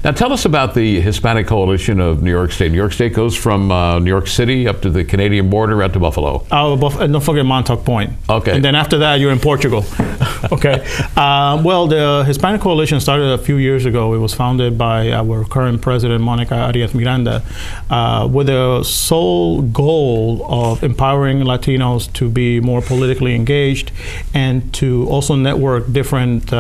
Now tell us about the Hispanic Coalition of New York State. New York State goes from New York City up to the Canadian border, out to Buffalo. Don't forget Montauk Point. Okay. And then after that, you're in Portugal. Okay. Well, the Hispanic Coalition started a few years ago. It was founded by our current president, Monica Arias Miranda, with the sole goal of empowering Latinos to be more politically engaged and to also network different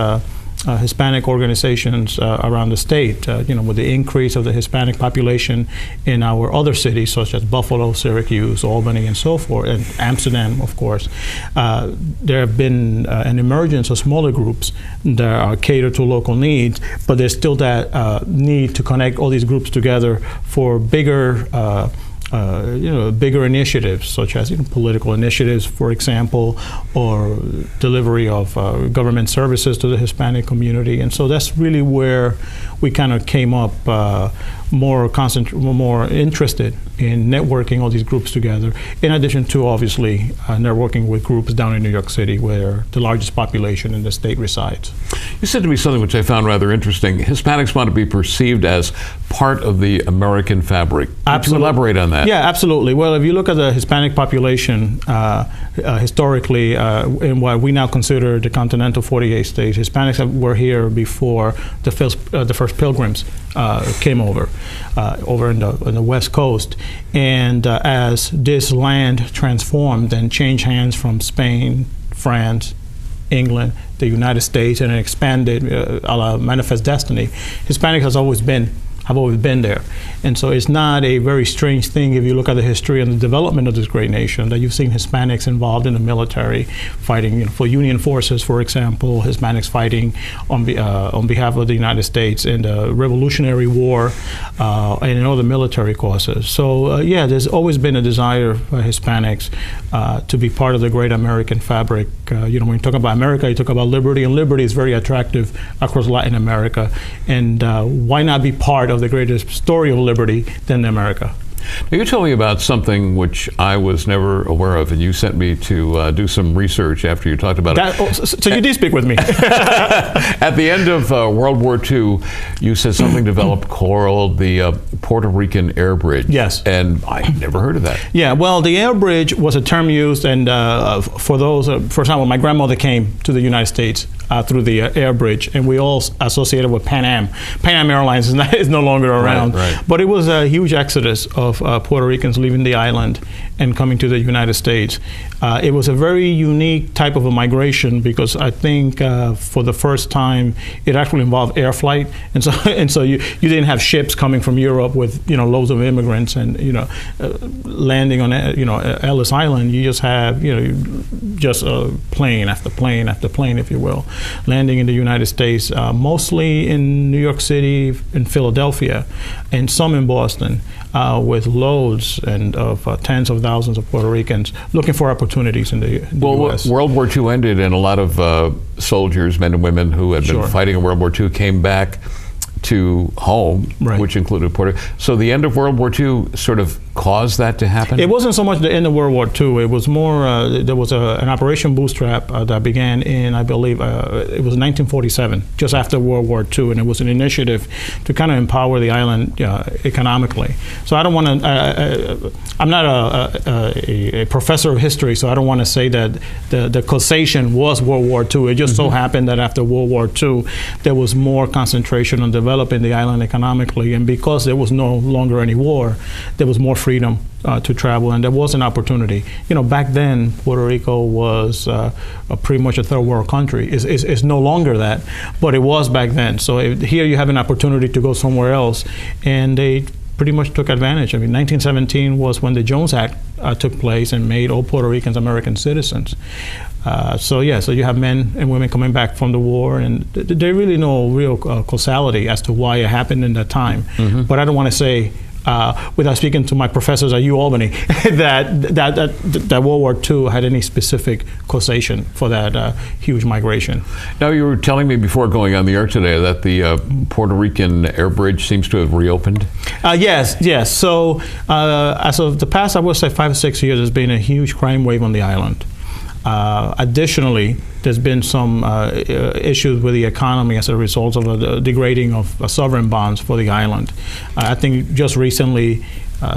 Hispanic organizations around the state. With the increase of the Hispanic population in our other cities, such as Buffalo, Syracuse, Albany, and so forth, and Amsterdam, of course, there have been an emergence of smaller groups that are catered to local needs, but there's still that need to connect all these groups together for bigger bigger initiatives, such as political initiatives, for example, or delivery of government services to the Hispanic community. And so that's really where we kind of came up more interested in networking all these groups together, in addition to obviously networking with groups down in New York City, where the largest population in the state resides. You said to me something which I found rather interesting. Hispanics want to be perceived as part of the American fabric. Could you elaborate on that? Yeah, absolutely. Well, if you look at the Hispanic population historically, in what we now consider the continental 48 states, Hispanics were here before the first pilgrims came over in the West Coast. And as this land transformed and changed hands from Spain, France, England, the United States, and it expanded a la Manifest Destiny, Hispanics have always been there. And so it's not a very strange thing if you look at the history and the development of this great nation that you've seen Hispanics involved in the military, fighting for Union forces, for example, Hispanics fighting on behalf of the United States in the Revolutionary War and in other military causes. So yeah, there's always been a desire for Hispanics to be part of the great American fabric. When you talk about America, you talk about liberty, and liberty is very attractive across Latin America. And why not be part of the greatest story of liberty than America? Now, you told me about something which I was never aware of, and you sent me to do some research after you talked about it. So you did speak with me. At the end of World War II, you said something developed called the Puerto Rican Air Bridge. Yes. And I never heard of that. Yeah, well, the air bridge was a term used, and for those, for example, my grandmother came to the United States through the air bridge, and we all associated with Pan Am. Pan Am Airlines is no longer around. Right. But it was a huge exodus of Puerto Ricans leaving the island and coming to the United States. It was a very unique type of a migration because I think for the first time it actually involved air flight, and so you didn't have ships coming from Europe with loads of immigrants and landing on Ellis Island. You just have just plane after plane after plane, if you will, landing in the United States, mostly in New York City, in Philadelphia, and some in Boston, with loads and of tens of thousands of Puerto Ricans looking for opportunities in the U.S. World War II ended, and a lot of soldiers, men and women who had been fighting in World War II, came back to home, which included Puerto Rico. So the end of World War II sort of caused that to happen? It wasn't so much the end of World War II. It was more, there was an Operation Bootstrap that began in, I believe, it was 1947, just after World War II, and it was an initiative to kind of empower the island economically. So I don't want to, I'm not a professor of history, so I don't want to say that the causation was World War II. It just so happened that after World War II, there was more concentration on developing the island economically, and because there was no longer any war, there was more freedom to travel, and there was an opportunity. Back then, Puerto Rico was pretty much a third world country. It's no longer that, but it was back then. So here you have an opportunity to go somewhere else, and they pretty much took advantage. I mean, 1917 was when the Jones Act took place and made all Puerto Ricans American citizens. So you have men and women coming back from the war, and there really no real causality as to why it happened in that time. But I don't want to say, without speaking to my professors at Albany, that World War II had any specific causation for that huge migration. Now, you were telling me before going on the air today that the Puerto Rican air bridge seems to have reopened? Yes. So as of the past, I would say 5 or 6 years, there's been a huge crime wave on the island. Additionally, there's been some issues with the economy as a result of the degrading of sovereign bonds for the island. I think just recently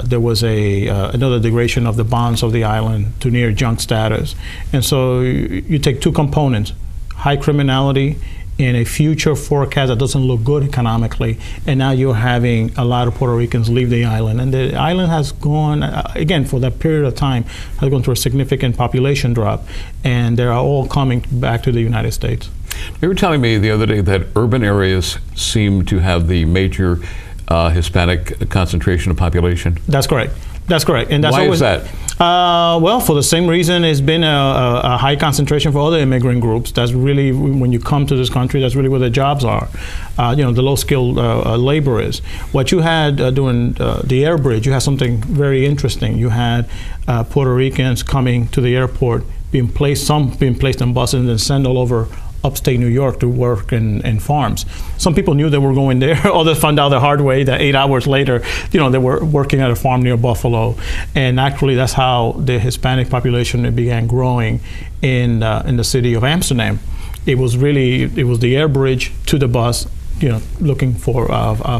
there was another degradation of the bonds of the island to near junk status. And so you take two components, high criminality in a future forecast that doesn't look good economically, and now you're having a lot of Puerto Ricans leave the island. And the island has gone, again, for that period of time, has gone through a significant population drop, and they are all coming back to the United States. You were telling me the other day that urban areas seem to have the major Hispanic concentration of population. That's correct. That's correct. And that's Why always, is that? Well, for the same reason, it's been a high concentration for other immigrant groups. That's really, when you come to this country, that's really where the jobs are. The low-skilled labor is. What you had during the air bridge, you had something very interesting. You had Puerto Ricans coming to the airport, some being placed on buses and then sent all over upstate New York to work in farms. Some people knew they were going there. Others found out the hard way that 8 hours later, they were working at a farm near Buffalo. And actually, that's how the Hispanic population began growing in the city of Amsterdam. It was the air bridge to the bus, looking for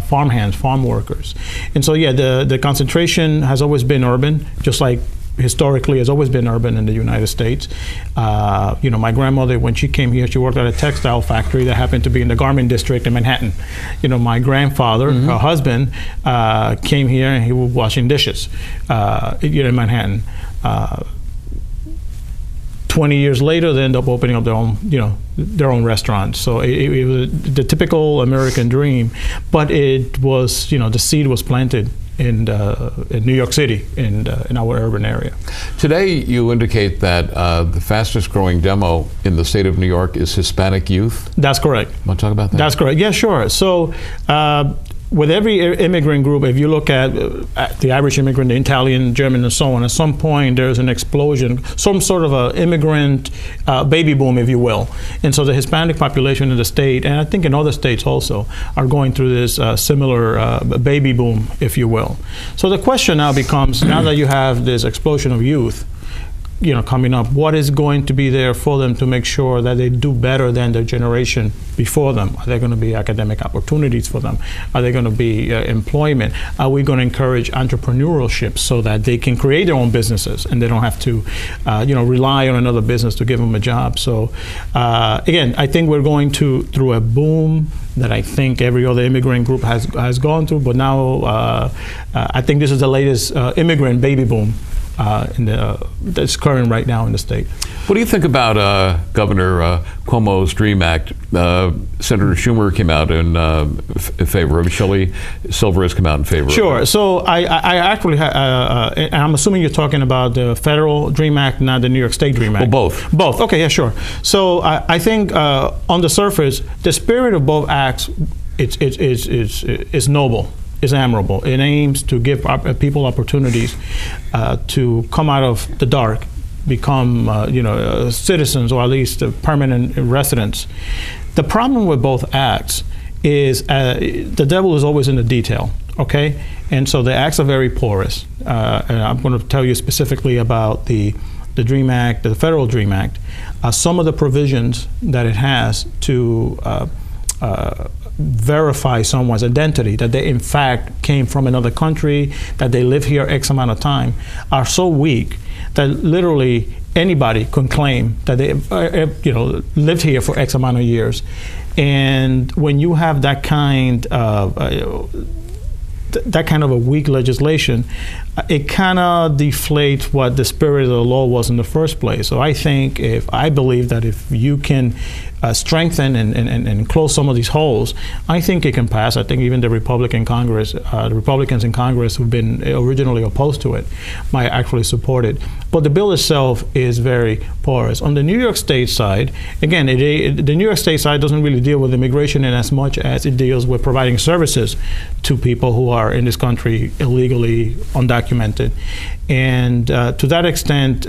farmhands, farm workers. And so, yeah, the concentration has always been urban, just like historically has always been urban in the United States. My grandmother, when she came here, she worked at a textile factory that happened to be in the garment district in Manhattan. My grandfather, her husband, came here and he was washing dishes in Manhattan. 20 years later, they end up opening up their own restaurants. So it was the typical American dream, but it was, the seed was planted in New York City, in our urban area. Today, you indicate that the fastest growing demo in the state of New York is Hispanic youth. That's correct. Want to talk about that? That's correct. Yeah, sure. So with every immigrant group, if you look at the Irish immigrant, the Italian, German, and so on, at some point there's an explosion, some sort of an immigrant baby boom, if you will. And so the Hispanic population in the state, and I think in other states also, are going through this similar baby boom, if you will. So the question now becomes, now that you have this explosion of youth, coming up, what is going to be there for them to make sure that they do better than their generation before them? Are there going to be academic opportunities for them? Are there going to be employment? Are we going to encourage entrepreneurship so that they can create their own businesses and they don't have to, rely on another business to give them a job? So, again, I think we're going through a boom that I think every other immigrant group has gone through, but now I think this is the latest immigrant baby boom that's current right now in the state. What do you think about Governor Cuomo's DREAM Act? Senator Schumer came out in favor of it. Shelley Silver has come out in favor Sure. of it. So I actually, and I'm assuming you're talking about the federal DREAM Act, not the New York State DREAM Act. Well, both. Both. Okay, yeah, sure. So I think on the surface, the spirit of both acts is noble. Is admirable. It aims to give people opportunities to come out of the dark, become citizens, or at least permanent residents. The problem with both acts is the devil is always in the detail. Okay, and so the acts are very porous. And I'm going to tell you specifically about the DREAM Act, the federal DREAM Act. Some of the provisions that it has to verify someone's identity, that they in fact came from another country, that they live here X amount of time, are so weak that literally anybody can claim that they lived here for X amount of years. And when you have that kind of a weak legislation, it kind of deflates what the spirit of the law was in the first place. So I believe that if you can strengthen and close some of these holes, I think it can pass. I think even the Republicans in Congress who've been originally opposed to it might actually support it. But the bill itself is very porous. On the New York State side, again, the New York State side doesn't really deal with immigration in as much as it deals with providing services to people who are in this country illegally, undocumented. And to that extent,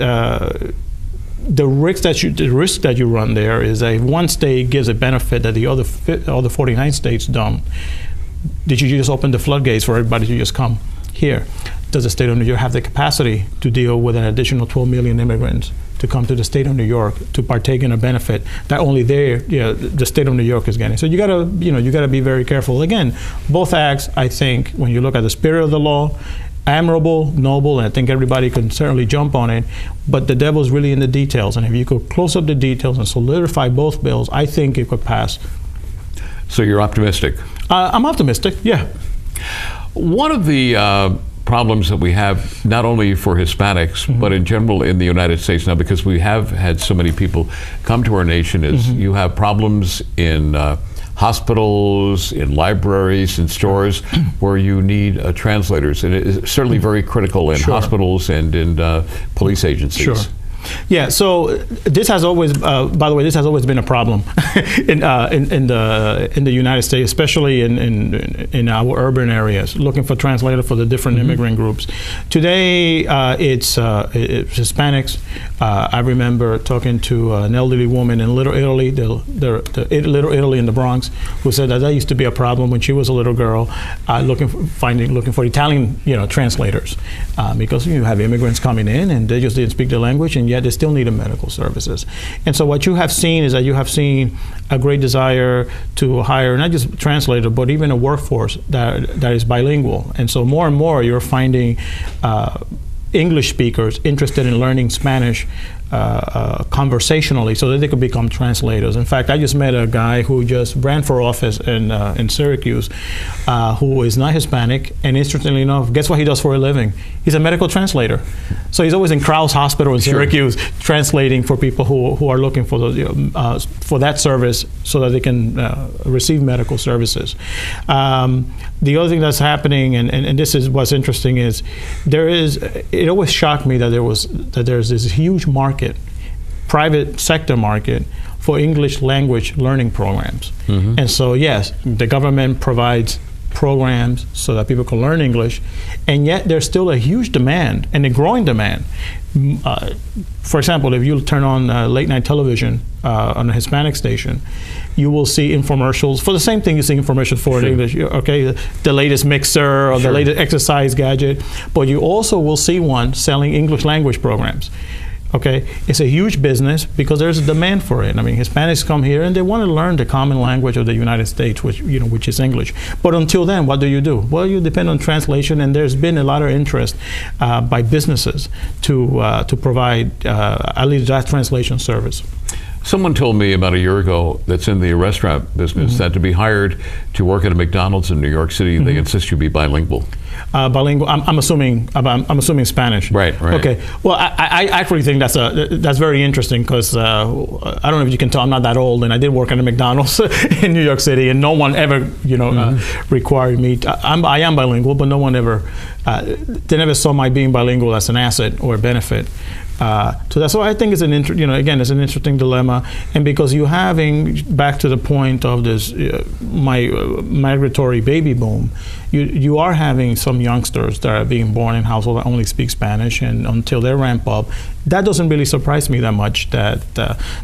the risk that you run there is that if one state gives a benefit that the other 49 states don't, did you just open the floodgates for everybody to just come here? does the state of New York have the capacity to deal with an additional 12 million immigrants to come to the state of New York to partake in a benefit that only the state of New York is getting? So you gotta be very careful. Again, both acts, I think, when you look at the spirit of the law, admirable, noble, and I think everybody can certainly jump on it, but the devil's really in the details, and if you could close up the details and solidify both bills, I think it could pass. So you're optimistic? I'm optimistic, yeah. One of the problems that we have, not only for Hispanics, but in general in the United States now, because we have had so many people come to our nation, is you have problems in hospitals, in libraries, in stores, where you need translators, and it is certainly very critical in hospitals and in police agencies. Sure. Yeah, so this has always, by the way, this has always been a problem in the United States, especially in our urban areas, looking for translators for the different immigrant groups. Today, it's Hispanics. I remember talking to an elderly woman in Little Italy, Little Italy in the Bronx, who said that used to be a problem when she was a little girl, looking for Italian, translators, because you have immigrants coming in and they just didn't speak the language, and yet they still need medical services. And so what you have seen is that you have seen a great desire to hire not just translators, but even a workforce that is bilingual. And so more and more you're finding English speakers interested in learning Spanish conversationally so that they could become translators. In fact, I just met a guy who just ran for office in Syracuse who is not Hispanic, and interestingly enough, guess what he does for a living? He's a medical translator. So he's always in Krause Hospital in Syracuse translating for people who are looking for for that service so that they can receive medical services. The other thing that's happening, and this is what's interesting, is it always shocked me that there's this huge market, private sector market, for English language learning programs. And so yes, the government provides programs so that people can learn English, and yet there's still a huge demand and a growing demand. For example, if you turn on late night television on a Hispanic station, you will see infomercials for the same thing you see infomercials for in English, okay, the latest mixer or the latest exercise gadget, but you also will see one selling English language programs. Okay, it's a huge business because there's a demand for it. I mean, Hispanics come here and they want to learn the common language of the United States, which is English. But until then, what do? Well, you depend on translation, and there's been a lot of interest by businesses to provide at least that translation service. Someone told me about a year ago that's in the restaurant business that to be hired to work at a McDonald's in New York City, they insist you be bilingual. Bilingual. I'm assuming Spanish. Right. Okay. Well, I actually think that's very interesting because I don't know if you can tell, I'm not that old, and I did work at a McDonald's in New York City, and no one ever required me. I am bilingual, but no one ever they never saw my being bilingual as an asset or a benefit. So I think it's it's an interesting dilemma, and because you're having, back to the point of this migratory baby boom, you are having some youngsters that are being born in households that only speak Spanish, and until they ramp up, that doesn't really surprise me that much that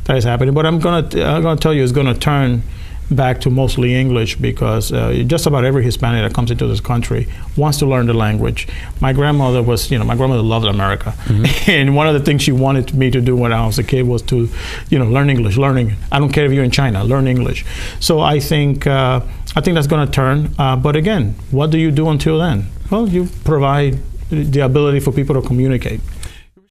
is happening. But I'm gonna tell you, it's gonna turn back to mostly English because just about every Hispanic that comes into this country wants to learn the language. My grandmother loved America, and one of the things she wanted me to do when I was a kid was to, learn English. I don't care if you're in China, learn English. So I think that's going to turn. But again, what do you do until then? Well, you provide the ability for people to communicate.